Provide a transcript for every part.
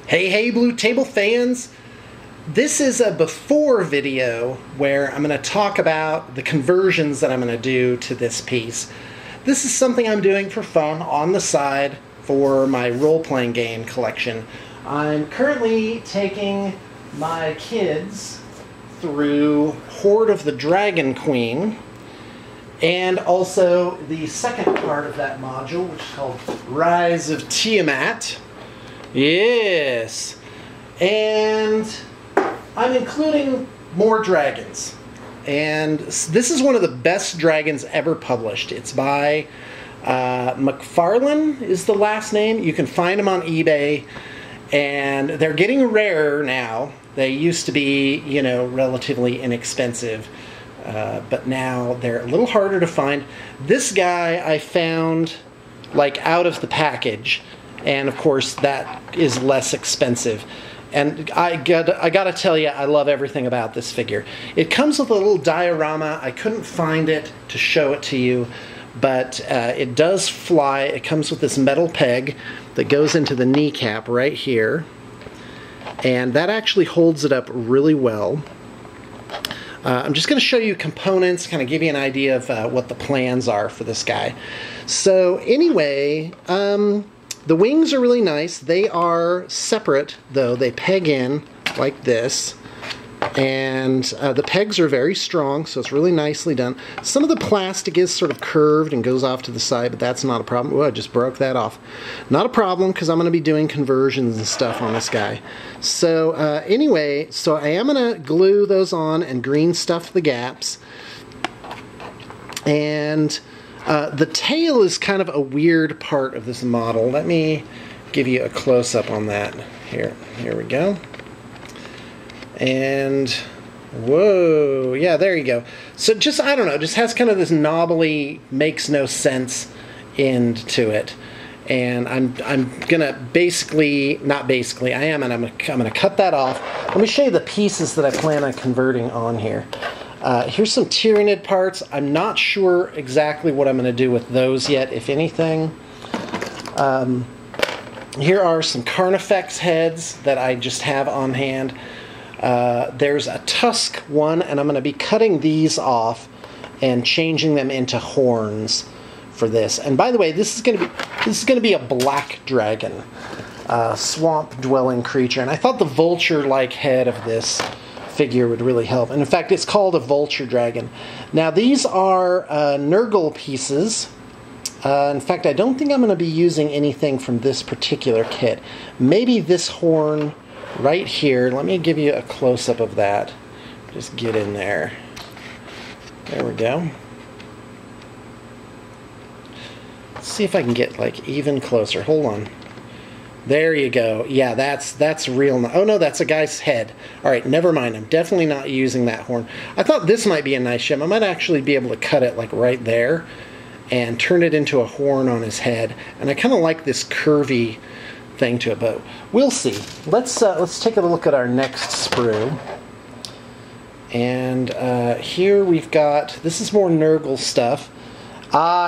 Hey Blue Table fans! This is a before video where I'm going to talk about the conversions that I'm going to do to this piece. This is something I'm doing for fun on the side for my role-playing game collection. I'm currently taking my kids through Hoard of the Dragon Queen and also the second part of that module, which is called Rise of Tiamat. Yes, and I'm including more dragons, and this is one of the best dragons ever published. It's by McFarlane is the last name. You can find them on eBay, and they're getting rarer now. They used to be, you know, relatively inexpensive, but now they're a little harder to find. This guy I found like out of the package, and of course that is less expensive. And I gotta tell you, I love everything about this figure. It comes with a little diorama. I couldn't find it to show it to you, but it does fly. It comes with this metal peg that goes into the kneecap right here, and that actually holds it up really well. I'm just going to show you components, kind of give you an idea of what the plans are for this guy. So anyway, the wings are really nice. They are separate, though. They peg in like this. And the pegs are very strong, so it's really nicely done. Some of the plastic is sort of curved and goes off to the side, but that's not a problem. Oh, I just broke that off. Not a problem, because I'm going to be doing conversions and stuff on this guy. So anyway, so I am going to glue those on and green stuff the gaps. And the tail is kind of a weird part of this model. Let me give you a close-up on that. Here we go. And whoa, yeah, there you go. So just, I don't know, just has kind of this knobbly, makes no sense end to it. And I'm gonna basically, not basically, I am, and I'm gonna cut that off. Let me show you the pieces that I plan on converting on here. Here's some Tyranid parts. I'm not sure exactly what I'm gonna do with those yet, if anything. Here are some Carnifex heads that I just have on hand. There's a tusk one, and I'm going to be cutting these off and changing them into horns for this. And by the way, this is going to be a black dragon, swamp dwelling creature. And I thought the vulture-like head of this figure would really help. And in fact, it's called a vulture dragon. Now these are Nurgle pieces. In fact, I don't think I'm going to be using anything from this particular kit. Maybe this horn right here. Let me give you a close-up of that. Just get in there. There we go. Let's see if I can get like even closer. Hold on. There you go. Yeah, that's real. Oh no, that's a guy's head. All right, never mind. I'm definitely not using that horn. I thought this might be a nice shim. I might actually be able to cut it like right there and turn it into a horn on his head. And I kind of like this curvy thing to it, but we'll see. Let's take a look at our next sprue. And here we've got, this is more Nurgle stuff.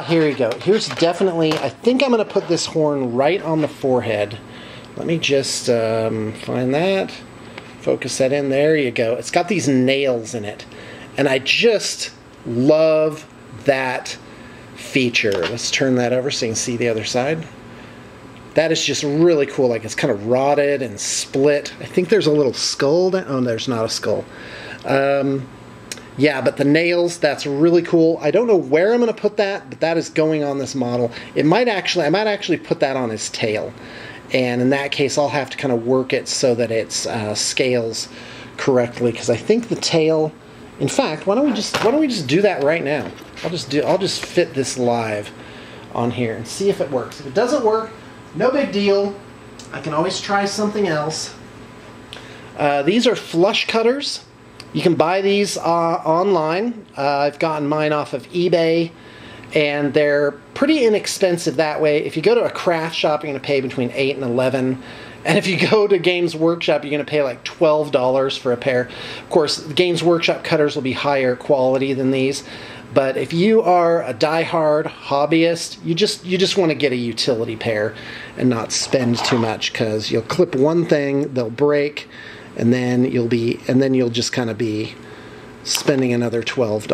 Here we go. Here's definitely, I think I'm going to put this horn right on the forehead. Let me just find that, focus that in. There you go. It's got these nails in it, and I just love that feature. Let's turn that over so you can see the other side. That is just really cool. Like, it's kind of rotted and split. I think there's a little skull down. Oh, there's not a skull. Yeah, but the nails, that's really cool. I don't know where I'm going to put that, but that is going on this model. I might actually put that on his tail. And in that case, I'll have to kind of work it so that it scales correctly, because I think the tail, in fact, why don't we just do that right now? I'll just fit this live on here and see if it works. If it doesn't work, no big deal. I can always try something else. These are flush cutters. You can buy these online. I've gotten mine off of eBay, and they're pretty inexpensive that way. If you go to a craft shop, you're going to pay between $8 and $11. And if you go to Games Workshop, you're going to pay like $12 for a pair. Of course, the Games Workshop cutters will be higher quality than these. But if you are a die-hard hobbyist, you just want to get a utility pair and not spend too much, because you'll clip one thing, they'll break, and then you'll just kind of be spending another $12.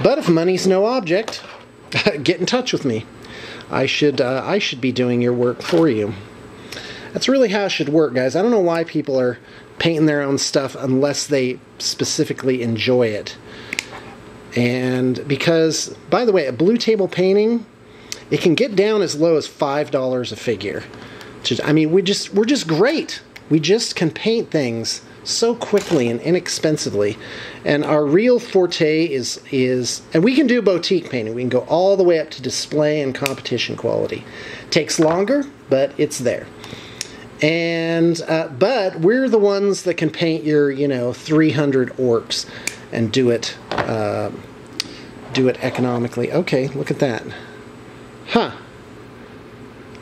But if money's no object, get in touch with me. I should be doing your work for you. That's really how it should work, guys. I don't know why people are painting their own stuff unless they specifically enjoy it. And because, by the way, at Blue Table Painting, it can get down as low as $5 a figure. I mean, we're just great. We just can paint things so quickly and inexpensively. And our real forte is, and we can do boutique painting. We can go all the way up to display and competition quality. Takes longer, but it's there. And but we're the ones that can paint your 300 orcs and do it economically. Okay, look at that. Huh.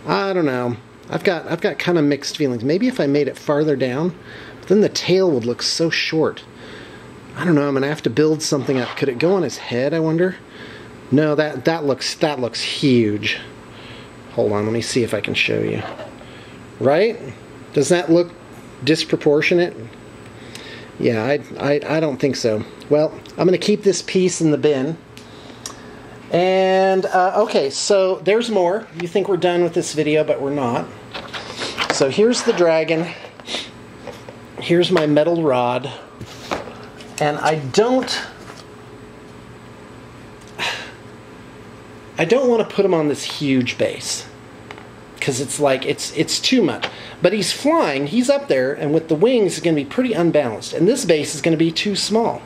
I don't know. I've got kind of mixed feelings. Maybe if I made it farther down, but then the tail would look so short. I don't know. I'm gonna have to build something up. Could it go on his head, I wonder? No, that looks huge. Hold on, let me see if I can show you. Right? Does that look disproportionate? Yeah, I don't think so. Well, I'm going to keep this piece in the bin. And, okay, so there's more. You think we're done with this video, but we're not. So here's the dragon. Here's my metal rod. And I don't want to put him on this huge base, because it's like it's too much. But he's flying, he's up there, and with the wings it's going to be pretty unbalanced, and this base is going to be too small.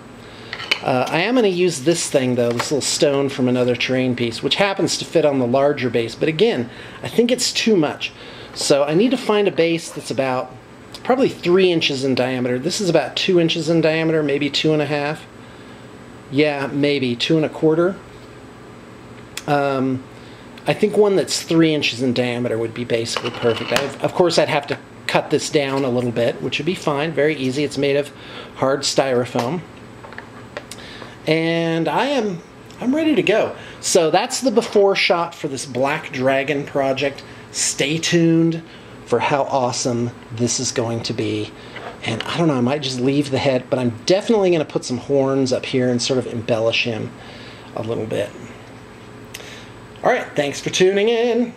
I am going to use this thing though, this little stone from another terrain piece, which happens to fit on the larger base, but again, I think it's too much. So I need to find a base that's about probably 3 inches in diameter. This is about 2 inches in diameter, maybe 2.5. Yeah, maybe 2.25. I think one that's 3 inches in diameter would be basically perfect. Of course, I'd have to cut this down a little bit, which would be fine. Very easy. It's made of hard styrofoam. And I'm ready to go. So that's the before shot for this Black Dragon project. Stay tuned for how awesome this is going to be. And I don't know, I might just leave the head, but I'm definitely going to put some horns up here and sort of embellish him a little bit. All right, thanks for tuning in.